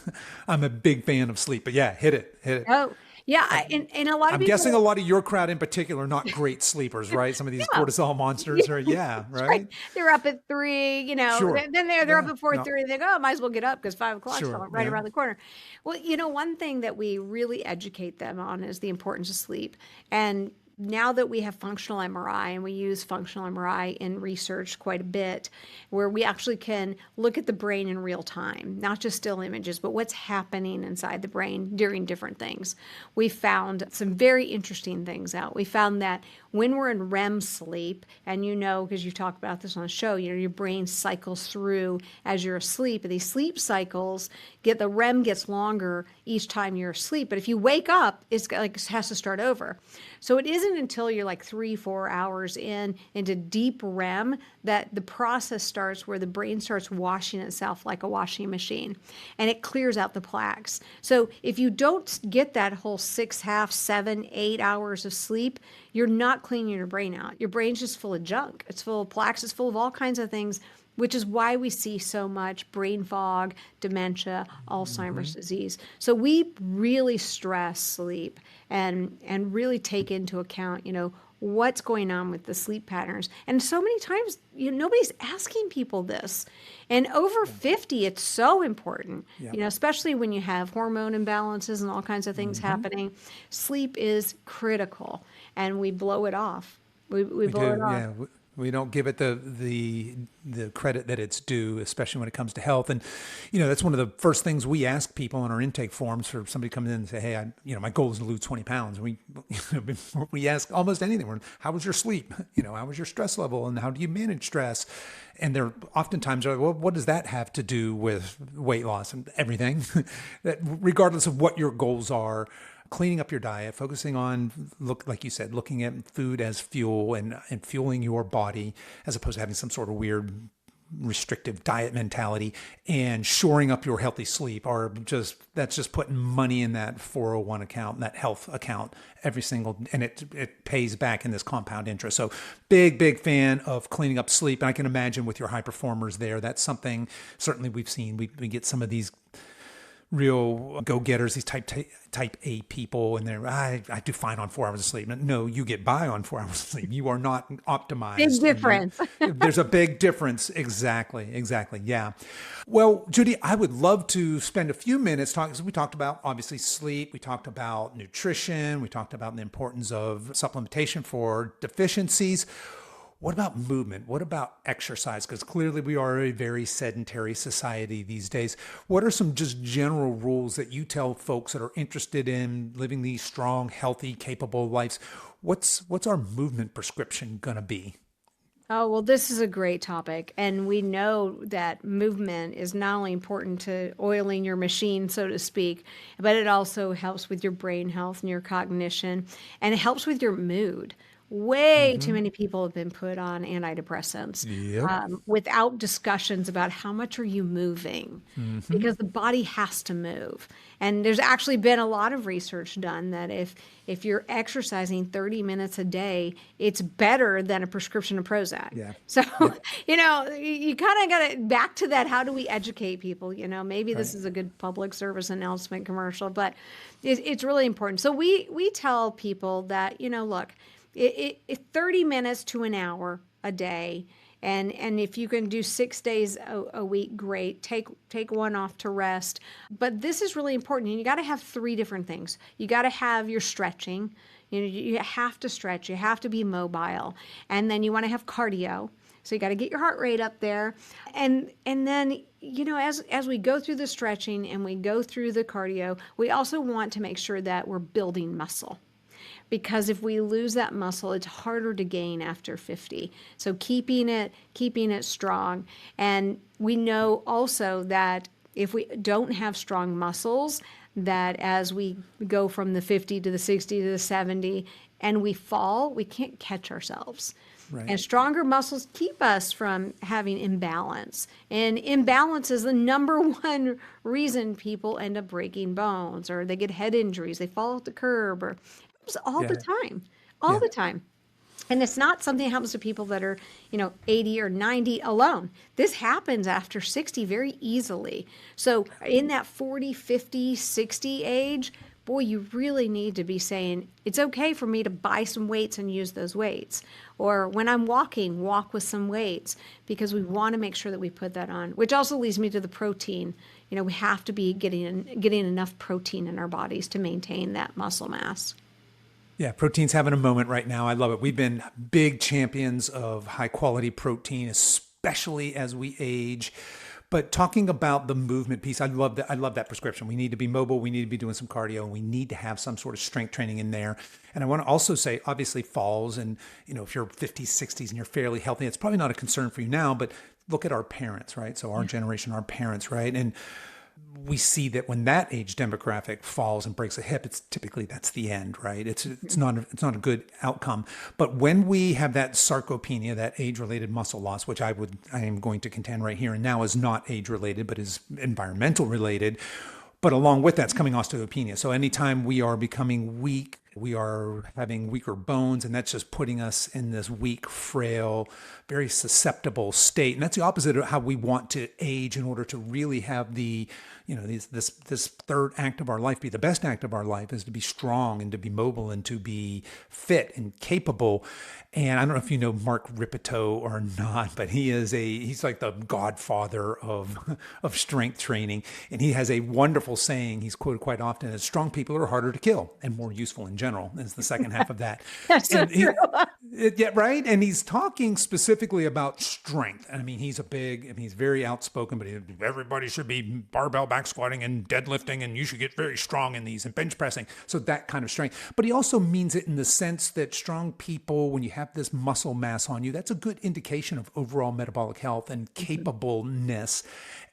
I'm a big fan of sleep, but hit it. Oh, yeah. And a lot of I'm people, guessing a lot of your crowd in particular are not great sleepers, right? Some of these cortisol monsters are, right? Right. They're up at 3, Sure. Then they're up at 4:30. And they go, might as well get up because 5 o'clock is right around the corner. Well, one thing that we really educate them on is the importance of sleep. And now that we have functional MRI, and we use functional MRI in research quite a bit, where we actually can look at the brain in real time, not just still images, but what's happening inside the brain during different things. We found some very interesting things out. We found that when we're in REM sleep, and because you talk about this on the show, your brain cycles through as you're asleep, and these sleep cycles the REM gets longer each time you're asleep. But if you wake up, it has to start over. So it isn't until you're like 3-4 hours into deep REM that the process starts where the brain starts washing itself like a washing machine, and it clears out the plaques. So if you don't get that whole 6.5, 7, 8 hours of sleep, you're not cleaning your brain out. Your brain's just full of junk. It's full of plaques. It's full of all kinds of things, which is why we see so much brain fog, dementia, Alzheimer's disease. So we really stress sleep and really take into account, what's going on with the sleep patterns. And so many times, nobody's asking people this. And over 50, it's so important, especially when you have hormone imbalances and all kinds of things happening. Sleep is critical, and we blow it off. We blow it off. Yeah. We don't give it the credit that it's due, especially when it comes to health. And, that's one of the first things we ask people on our intake forms for somebody coming in and say, hey, my goal is to lose 20 pounds. We ask almost anything. How was your sleep? How was your stress level? And how do you manage stress? And they're oftentimes, well, what does that have to do with weight loss and everything? That regardless of what your goals are, cleaning up your diet, focusing on, like you said, looking at food as fuel and fueling your body, as opposed to having some sort of weird restrictive diet mentality, and shoring up your healthy sleep that's just putting money in that 401 account, that health account and it pays back in this compound interest. So big fan of cleaning up sleep. And I can imagine with your high performers there, that's something certainly we've seen. We get some of these real go-getters, these type A people, and I do fine on 4 hours of sleep. No, you get by on 4 hours of sleep. You are not optimized. Big difference. There's a big difference. Exactly. Yeah. Well, Judy, I would love to spend a few minutes talking. So we talked about obviously sleep. We talked about nutrition. We talked about the importance of supplementation for deficiencies. What about movement? What about exercise? Because clearly we are a very sedentary society these days. What are some just general rules that you tell folks that are interested in living these strong, healthy, capable lives? What's our movement prescription going to be? Oh, well, this is a great topic. And we know that movement is not only important to oiling your machine, so to speak, but it also helps with your brain health and your cognition, and it helps with your mood. Way too many people have been put on antidepressants without discussions about how much are you moving, because the body has to move. And there's actually been a lot of research done that if you're exercising 30 minutes a day, it's better than a prescription of Prozac. Yeah. So, you kind of got to back to that. How do we educate people? Maybe this is a good public service announcement commercial, but it's really important. So we tell people that, look, it 30 minutes to an hour a day. And if you can do 6 days a week, great. Take one off to rest. But this is really important. And you got to have 3 different things. You got to have your stretching. You have to stretch. You have to be mobile. And then you want to have cardio. So you got to get your heart rate up there. And then, as we go through the stretching and we go through the cardio, we also want to make sure that we're building muscle. Because if we lose that muscle, it's harder to gain after 50. So keeping it strong. And we know also that if we don't have strong muscles, that as we go from the 50 to the 60 to the 70 and we fall, we can't catch ourselves. Right. And stronger muscles keep us from having imbalance. And imbalance is the number one reason people end up breaking bones, or they get head injuries, they fall off the curb, or all the time. And it's not something that happens to people that are, 80 or 90 alone. This happens after 60 very easily. So in that 40, 50, 60 age, boy, you really need to be saying, it's okay for me to buy some weights and use those weights. Or when I'm walking, walk with some weights, because we want to make sure that we put that on, which also leads me to the protein. We have to be getting enough protein in our bodies to maintain that muscle mass. Yeah, protein's having a moment right now. I love it. We've been big champions of high quality protein, especially as we age. But talking about the movement piece, I love that. I love that prescription. We need to be mobile. We need to be doing some cardio, and we need to have some sort of strength training in there. And I want to also say, obviously, falls, and if you're 50s, 60s, and you're fairly healthy, it's probably not a concern for you now. But look at our parents, right? So our generation, our parents, right? And we see that when that age demographic falls and breaks a hip, it's typically that's the end, right? It's not a good outcome. But when we have that sarcopenia, that age-related muscle loss, which I am going to contend right here and now is not age-related, but is environmental related. But along with that's coming osteopenia. So anytime we are becoming weak, we are having weaker bones, and that's just putting us in this weak, frail, very susceptible state. And that's the opposite of how we want to age in order to really have this third act of our life be the best act of our life, is to be strong and to be mobile and to be fit and capable. And I don't know if you know Mark Ripito or not, but he's like the godfather of strength training. And he has a wonderful saying he's quoted quite often, is strong people are harder to kill and more useful in general, is the second half of that. That's so true. Yeah, right. And he's talking specifically about strength. I mean, he's very outspoken, but everybody should be barbell back squatting and deadlifting, and you should get very strong in these and bench pressing. So that kind of strength. But he also means it in the sense that strong people, when you have this muscle mass on you, that's a good indication of overall metabolic health and capableness.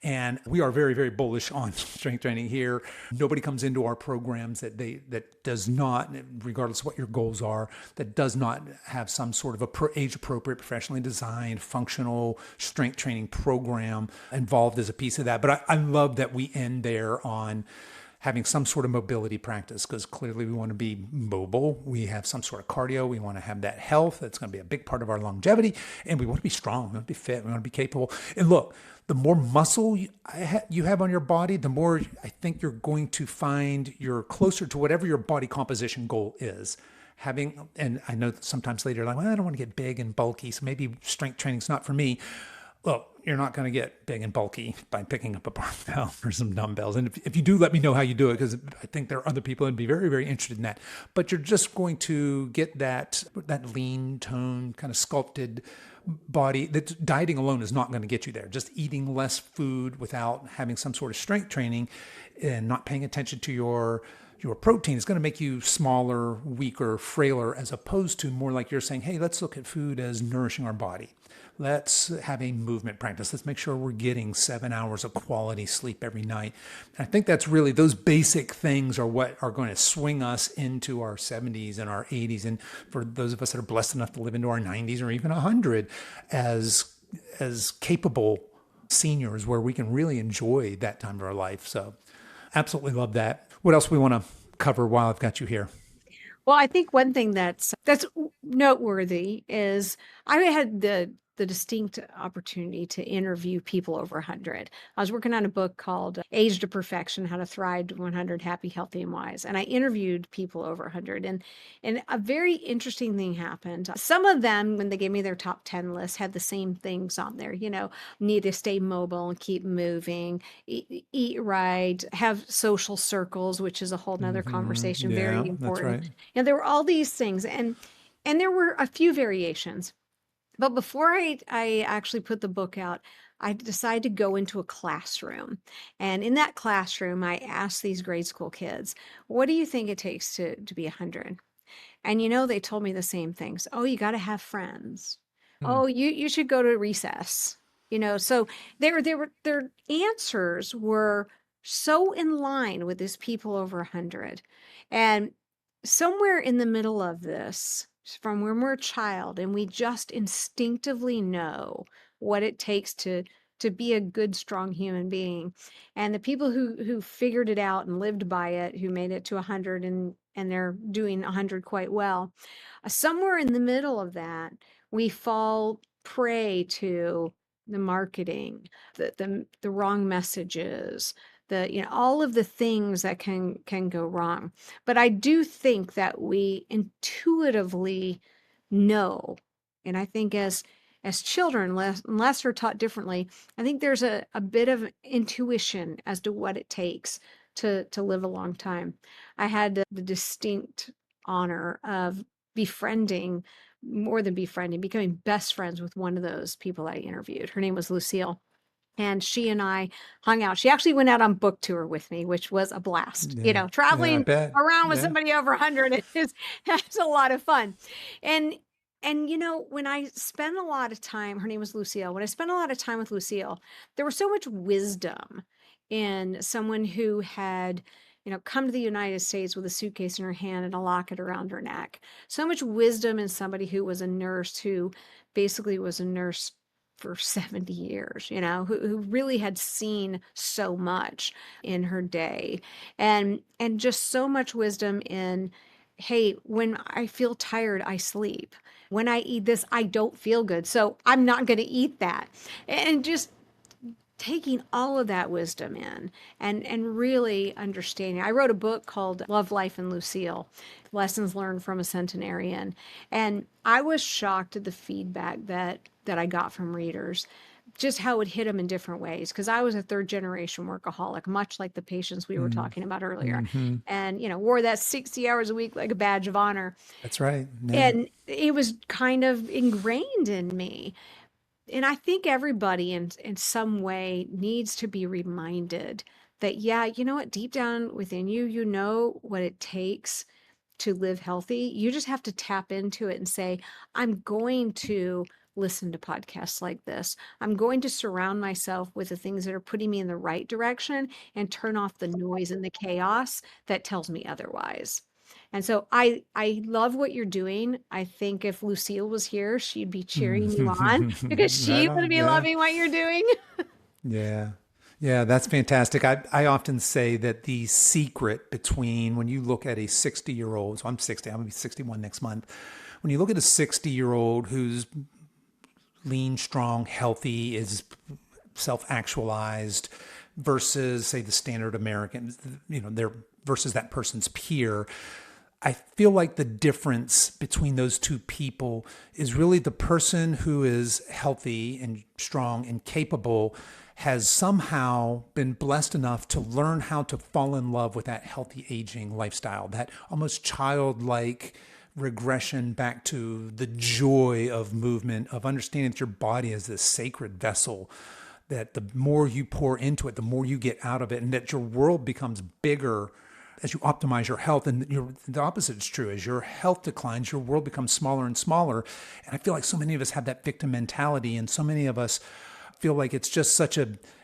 And we are very, very bullish on strength training here. Nobody comes into our programs that does not, regardless of what your goals are, that does not have some sort of age-appropriate, professionally designed, functional strength training program involved as a piece of that. But I love that we end there on having some sort of mobility practice, because clearly we want to be mobile. We have some sort of cardio. We want to have that health. That's going to be a big part of our longevity. And we want to be strong. We want to be fit. We want to be capable. And look, the more muscle you have on your body, the more I think you're going to find you're closer to whatever your body composition goal is. And I know that sometimes later, like, well, I don't want to get big and bulky, so maybe strength training's not for me. Well, you're not going to get big and bulky by picking up a barbell or some dumbbells. And if you do, let me know how you do it, because I think there are other people that'd be very, very interested in that. But you're just going to get that lean tone, kind of sculpted body. That dieting alone is not going to get you there. Just eating less food without having some sort of strength training and not paying attention to your protein is going to make you smaller, weaker, frailer, as opposed to more like you're saying, hey, let's look at food as nourishing our body. Let's have a movement practice. Let's make sure we're getting 7 hours of quality sleep every night. And I think that's really, those basic things are what are going to swing us into our 70s and our 80s. And for those of us that are blessed enough to live into our 90s or even 100 as capable seniors, where we can really enjoy that time of our life. So absolutely love that. What else we want to cover while I've got you here? Well, I think one thing that's noteworthy is I had the distinct opportunity to interview people over 100. I was working on a book called Age to Perfection: How to Thrive to 100 Happy, Healthy, and Wise. And I interviewed people over 100. And a very interesting thing happened. Some of them, when they gave me their top 10 list, had the same things on there. Need to stay mobile and keep moving, eat right, have social circles, which is a whole nother conversation, Yeah, very that's important. right. There were all these things. And there were a few variations. But before I actually put the book out, I decided to go into a classroom. And in that classroom, I asked these grade school kids, what do you think it takes to be 100? And they told me the same things. Oh, you got to have friends. Mm. Oh, you should go to recess. So their answers were so in line with these people over 100. And somewhere in the middle of this, from when we're a child and we just instinctively know what it takes to be a good, strong human being, and the people who figured it out and lived by it, who made it to 100 and they're doing 100 quite well, somewhere in the middle of that, we fall prey to the marketing, the wrong messages, all of the things that can go wrong. But I do think that we intuitively know, and I think as children, unless they're taught differently, I think there's a bit of intuition as to what it takes to live a long time. I had the distinct honor of more than befriending, becoming best friends with one of those people I interviewed. Her name was Lucille. And she and I hung out. She actually went out on book tour with me, which was a blast. Yeah. Yeah, I Traveling bet. around with Yeah. somebody over 100 is that's a lot of fun. And when I spent a lot of time, her name was Lucille. When I spent a lot of time with Lucille, there was so much wisdom in someone who had, come to the United States with a suitcase in her hand and a locket around her neck. So much wisdom in somebody who was a nurse, who basically was a nurse for 70 years, who really had seen so much in her day, and just so much wisdom in, hey, when I feel tired, I sleep. When I eat this, I don't feel good. So I'm not going to eat that. And just taking all of that wisdom in and really understanding. I wrote a book called Love, Life, and Lucille, Lessons Learned from a Centenarian. And I was shocked at the feedback that I got from readers, just how it hit them in different ways. Because I was a third generation workaholic, much like the patients we were talking about earlier. Mm-hmm. And, wore that 60 hours a week like a badge of honor. That's right. Yeah. And it was kind of ingrained in me. And I think everybody in some way needs to be reminded that, yeah, you know what, deep down within you, you know what it takes to live healthy. You just have to tap into it and say, I'm going to listen to podcasts like this. I'm going to surround myself with the things that are putting me in the right direction and turn off the noise and the chaos that tells me otherwise. And so I love what you're doing. I think if Lucille was here, she'd be cheering you on because Right she would on. be Yeah. loving what you're doing. Yeah. Yeah, that's fantastic. I often say that the secret between when you look at a 60-year-old, so I'm 60, I'm going to be 61 next month. When you look at a 60-year-old who's lean, strong, healthy, is self-actualized versus, say, the standard American, they're versus that person's peer, I feel like the difference between those two people is really the person who is healthy and strong and capable has somehow been blessed enough to learn how to fall in love with that healthy aging lifestyle, that almost childlike regression back to the joy of movement, of understanding that your body is this sacred vessel, that the more you pour into it, the more you get out of it, and that your world becomes bigger as you optimize your health. And the opposite is true. As your health declines, your world becomes smaller and smaller. And I feel like so many of us have that victim mentality, and so many of us feel like it's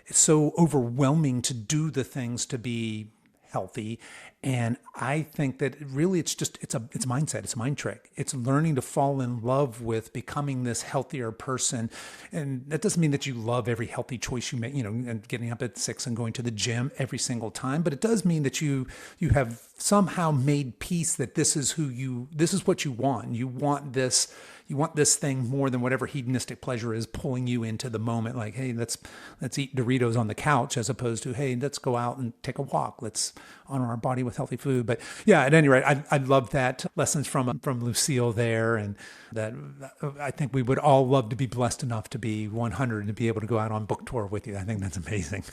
so overwhelming to do the things to be healthy. And I think that really it's mindset. It's a mind trick. It's learning to fall in love with becoming this healthier person. And that doesn't mean that you love every healthy choice you make, and getting up at 6 and going to the gym every single time. But it does mean that you have somehow made peace that this is what you want. You want this thing more than whatever hedonistic pleasure is pulling you into the moment. Like, hey, let's eat Doritos on the couch, as opposed to, hey, let's go out and take a walk. Let's honor our body with healthy food. But yeah, at any rate, I love that lessons from Lucille there, and that I think we would all love to be blessed enough to be 100 and to be able to go out on book tour with you. I think that's amazing.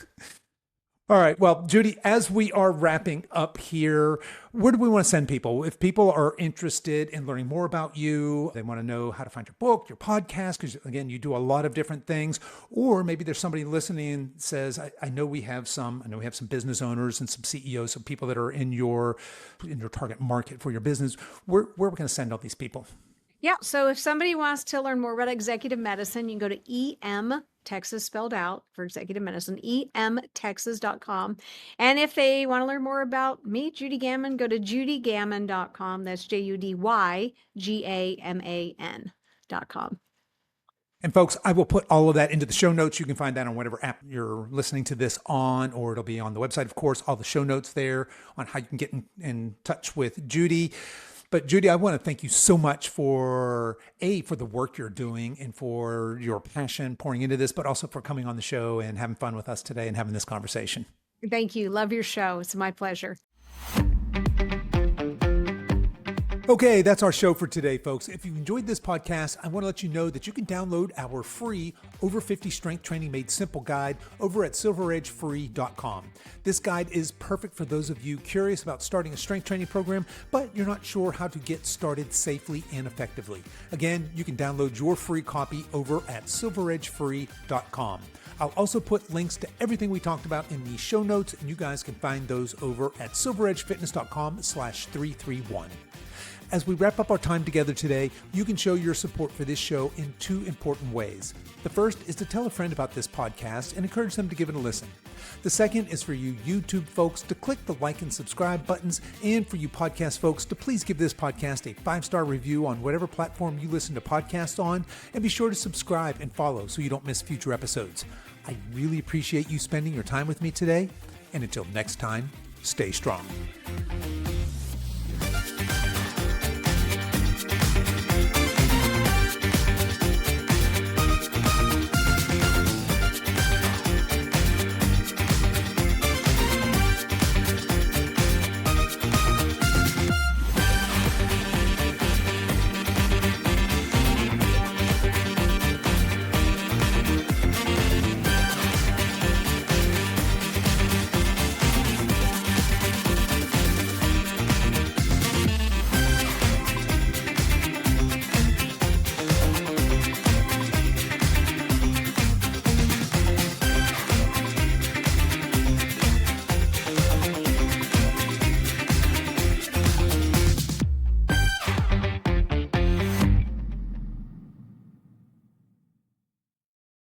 All right. Well, Judy, as we are wrapping up here, where do we want to send people? If people are interested in learning more about you, they want to know how to find your book, your podcast, because again, you do a lot of different things, or maybe there's somebody listening and says, I know we have some business owners and some CEOs, some people that are in your target market for your business. Where we're going to send all these people? Yeah. So if somebody wants to learn more about executive medicine, you can go to Texas spelled out for executive medicine, emtexas.com. And if they want to learn more about me, Judy Gaman, go to judygaman.com. That's JUDYGAMAN.com. And folks, I will put all of that into the show notes. You can find that on whatever app you're listening to this on, or it'll be on the website, of course, all the show notes there on how you can get in touch with Judy. But Judy, I want to thank you so much for the work you're doing and for your passion pouring into this, but also for coming on the show and having fun with us today and having this conversation. Thank you. Love your show. It's my pleasure. Okay, that's our show for today, folks. If you enjoyed this podcast, I want to let you know that you can download our free Over 50 Strength Training Made Simple guide over at silveredgefree.com. This guide is perfect for those of you curious about starting a strength training program, but you're not sure how to get started safely and effectively. Again, you can download your free copy over at silveredgefree.com. I'll also put links to everything we talked about in the show notes, and you guys can find those over at silveredgefitness.com/331. As we wrap up our time together today, you can show your support for this show in two important ways. The first is to tell a friend about this podcast and encourage them to give it a listen. The second is for you YouTube folks to click the like and subscribe buttons, and for you podcast folks to please give this podcast a 5-star review on whatever platform you listen to podcasts on, and be sure to subscribe and follow so you don't miss future episodes. I really appreciate you spending your time with me today, and until next time, stay strong.